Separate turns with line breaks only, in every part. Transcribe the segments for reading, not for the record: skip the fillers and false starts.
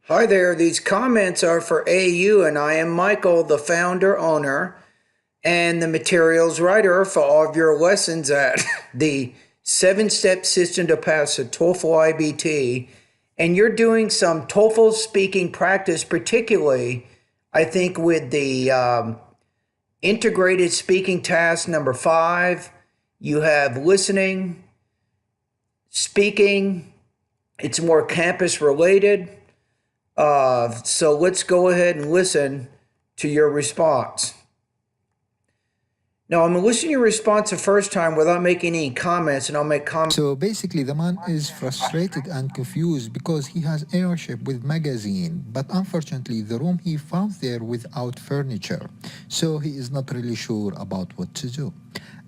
Hi there, these comments are for AU, and I am Michael, the founder, owner, and the materials writer for all of your lessons at the 7-step system to pass the TOEFL IBT. And you're doing some TOEFL speaking practice, particularly, I think, with the integrated speaking task number 5. You have listening, speaking, it's more campus related. So let's go ahead and listen to your response. Now, I'm going to listen to your response the first time without making any comments, and I'll make comments.
So basically, the man is frustrated and confused because he has ownership with magazine, but unfortunately, the room he found there without furniture. So he is not really sure about what to do.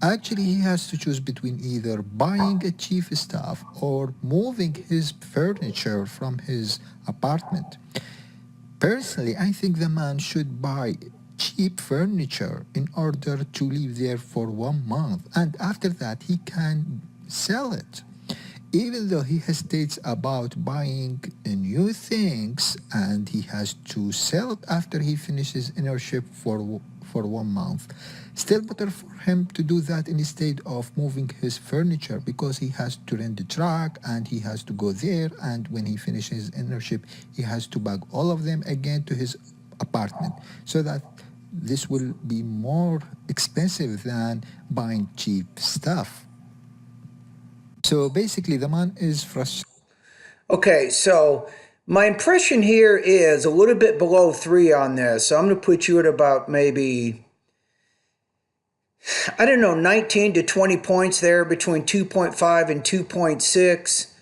Actually, he has to choose between either buying a cheap stuff or moving his furniture from his apartment. Personally, I think the man should buy cheap furniture in order to live there for 1 month, and after that he can sell it. Even though he hesitates about buying new things and he has to sell it after he finishes internship for 1 month, still better for him to do that instead of moving his furniture, because he has to rent the truck and he has to go there, and when he finishes internship he has to bag all of them again to his apartment, so that this will be more expensive than buying cheap stuff. So basically, the man is frustrated.
Okay, so my impression here is a little bit below 3 on this. So I'm going to put you at about maybe, I don't know, 19 to 20 points there, between 2.5 and 2.6.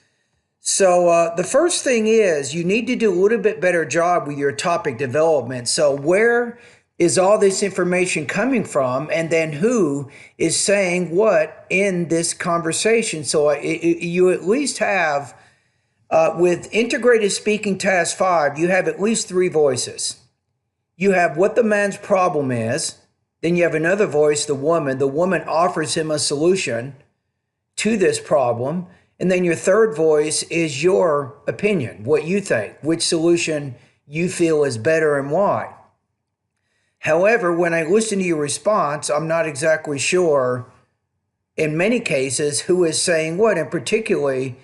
So the first thing is you need to do a little bit better job with your topic development. So where is all this information coming from, and then who is saying what in this conversation? So you at least have, with integrated speaking task 5, you have at least 3 voices. You have what the man's problem is, then you have another voice, the woman. The woman offers him a solution to this problem. And then your third voice is your opinion, what you think, which solution you feel is better and why. However, when I listen to your response, I'm not exactly sure, in many cases, who is saying what, and particularly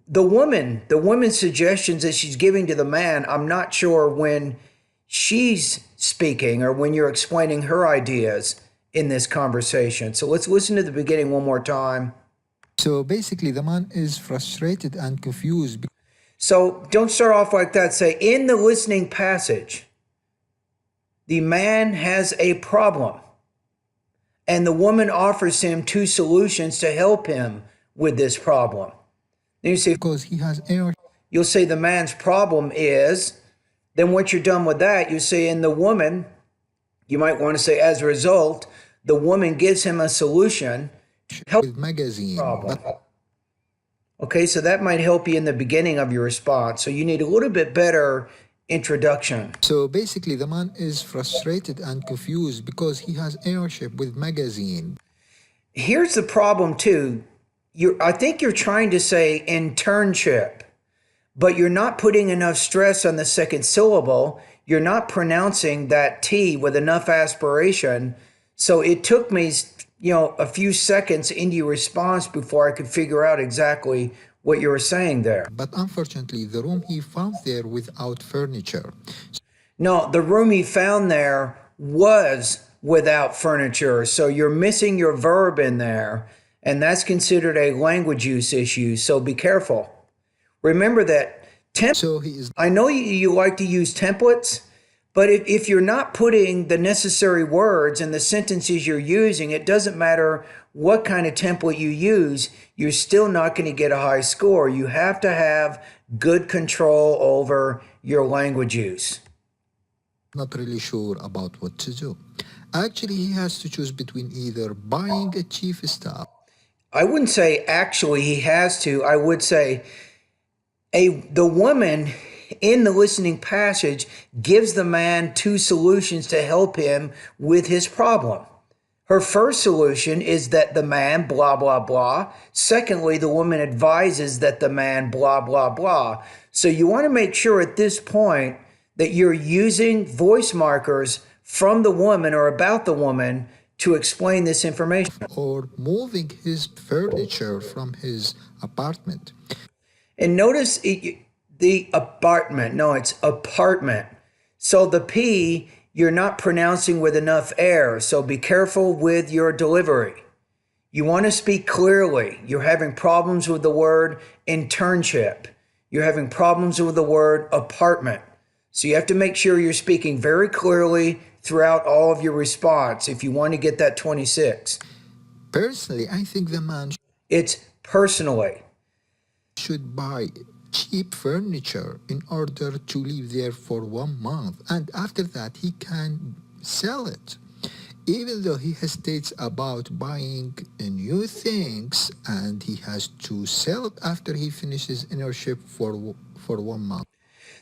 the woman's suggestions that she's giving to the man. I'm not sure when she's speaking or when you're explaining her ideas in this conversation. So let's listen to the beginning one more time.
So basically, the man is frustrated and confused.
So don't start off like that. Say, in the listening passage, the man has a problem, and the woman offers him 2 solutions to help him with this problem. Then you say,
because he has error.
You'll say the man's problem is, then once you're done with that, you say, in the woman, you might want to say, as a result, the woman gives him a solution to help
with magazine
problem. Okay, so that might help you in the beginning of your response. So you need a little bit better introduction.
So basically, the man is frustrated and confused because he has ownership with magazine.
Here's the problem too. I think you're trying to say internship, but you're not putting enough stress on the second syllable. You're not pronouncing that T with enough aspiration. So it took me, a few seconds into your response before I could figure out exactly what you were saying there.
But unfortunately, the room he found there without furniture.
No, the room he found there was without furniture. So you're missing your verb in there, and that's considered a language use issue. So be careful. Remember that I know you like to use templates, but if you're not putting the necessary words in the sentences you're using, it doesn't matter what kind of template you use, you're still not going to get a high score. You have to have good control over your language use.
Not really sure about what to do. Actually, he has to choose between either buying a cheap stuff.
I wouldn't say actually he has to. I would say the woman in the listening passage gives the man 2 solutions to help him with his problem. Her first solution is that the man blah, blah, blah. Secondly, the woman advises that the man blah, blah, blah. So you want to make sure at this point that you're using voice markers from the woman or about the woman to explain this information.
Or moving his furniture from his apartment.
And notice the apartment. No, it's apartment. So the P, you're not pronouncing with enough air. So be careful with your delivery. You want to speak clearly. You're having problems with the word internship. You're having problems with the word apartment. So you have to make sure you're speaking very clearly throughout all of your response if you want to get that 26.
Personally, I think the man
It's personally.
should buy cheap furniture in order to live there for 1 month, and after that he can sell it. Even though he hesitates about buying new things, and he has to sell it after he finishes internship for 1 month.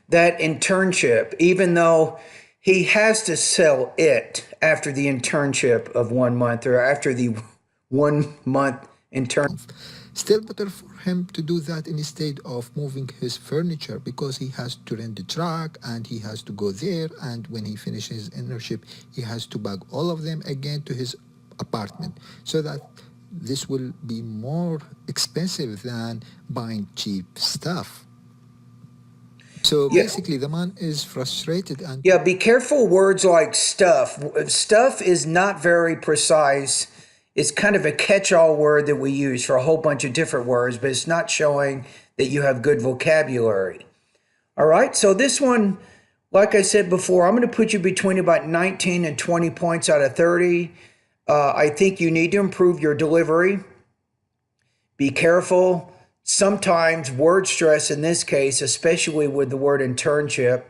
That internship, even though he has to sell it after the internship of 1 month or after the 1 month intern.
Still better for him to do that instead of moving his furniture, because he has to rent the truck and he has to go there, and when he finishes internship he has to bag all of them again to his apartment, so that this will be more expensive than buying cheap stuff. So
Yeah.
basically the man is frustrated and
Yeah, be careful words like stuff. Stuff is not very precise. It's kind of a catch-all word that we use for a whole bunch of different words, but it's not showing that you have good vocabulary. All right, so this one, like I said before, I'm going to put you between about 19 and 20 points out of 30. I think you need to improve your delivery. Be careful. Sometimes word stress in this case, especially with the word internship,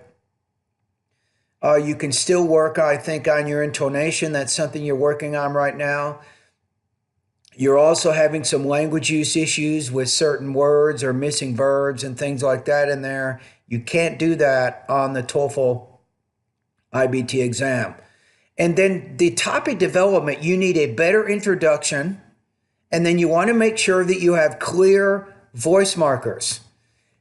you can still work, I think, on your intonation. That's something you're working on right now. You're also having some language use issues with certain words or missing verbs and things like that in there. You can't do that on the TOEFL IBT exam. And then the topic development, you need a better introduction. And then you want to make sure that you have clear voice markers.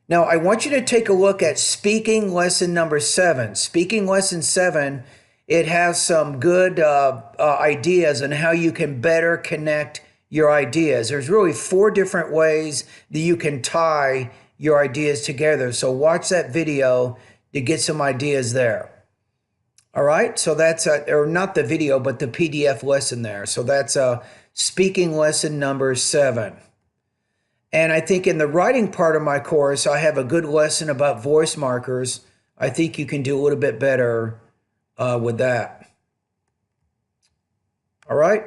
Now, I want you to take a look at speaking lesson number 7. Speaking lesson 7, it has some good ideas on how you can better connect your ideas. There's really 4 different ways that you can tie your ideas together. So watch that video to get some ideas there. All right, so that's, or not the video, but the PDF lesson there. So that's speaking lesson number 7. And I think in the writing part of my course, I have a good lesson about voice markers. I think you can do a little bit better with that. All right,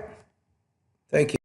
thank you.